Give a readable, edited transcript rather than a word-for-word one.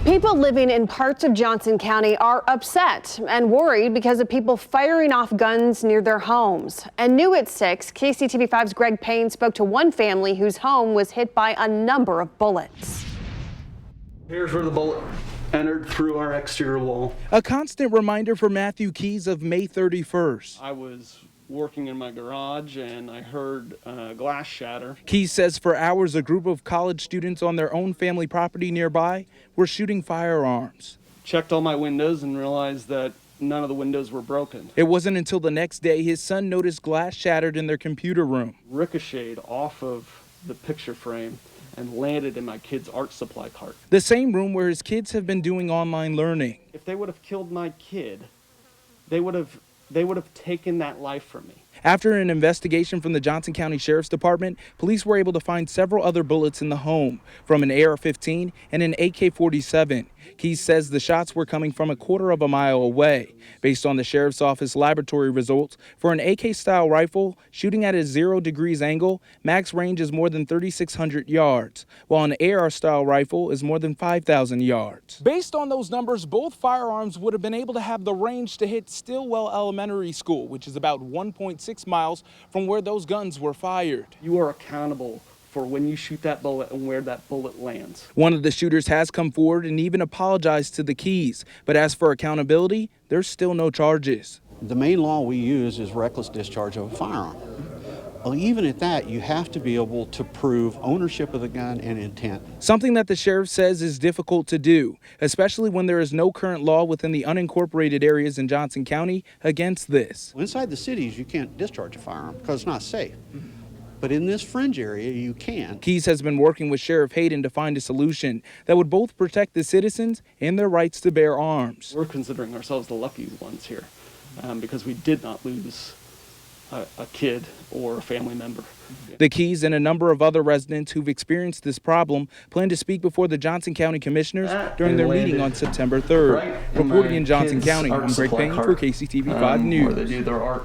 People living in parts of Johnson County are upset and worried because of people firing off guns near their homes. And new at 6, KCTV5's Greg Payne spoke to one family whose home was hit by a number of bullets. Here's where the bullet entered through our exterior wall. A constant reminder for Matthew Keys of May 31st. I was working in my garage and I heard glass shatter. Keys says for hours a group of college students on their own family property nearby were shooting firearms. Checked all my windows and realized that none of the windows were broken. It wasn't until the next day his son noticed glass shattered in their computer room. Ricocheted off of the picture frame and landed in my kid's art supply cart. The same room where his kids have been doing online learning. If they would have killed my kid, they would have taken that life from me. After an investigation from the Johnson County Sheriff's Department, police were able to find several other bullets in the home, from an AR-15 and an AK-47. Keys says the shots were coming from a quarter of a mile away. Based on the Sheriff's Office laboratory results, for an AK-style rifle, shooting at a 0 degrees angle, max range is more than 3,600 yards, while an AR-style rifle is more than 5,000 yards. Based on those numbers, both firearms would have been able to have the range to hit Stillwell Elementary School, which is about 1.6 miles from where those guns were fired. You are accountable for when you shoot that bullet and where that bullet lands. One of the shooters has come forward and even apologized to the Keys. But as for accountability, there's still no charges. The main law we use is reckless discharge of a firearm. Well, even at that, you have to be able to prove ownership of the gun and intent. Something that the sheriff says is difficult to do, especially when there is no current law within the unincorporated areas in Johnson County against this. Inside the cities, you can't discharge a firearm because it's not safe. But in this fringe area, you can. Keys has been working with Sheriff Hayden to find a solution that would both protect the citizens and their rights to bear arms. We're considering ourselves the lucky ones here because we did not lose a kid or a family member. The Keys and a number of other residents who've experienced this problem plan to speak before the Johnson County Commissioners during their meeting on September 3rd. Reporting in Johnson County, I'm Greg Payne for KCTV5 News. Where they do their art.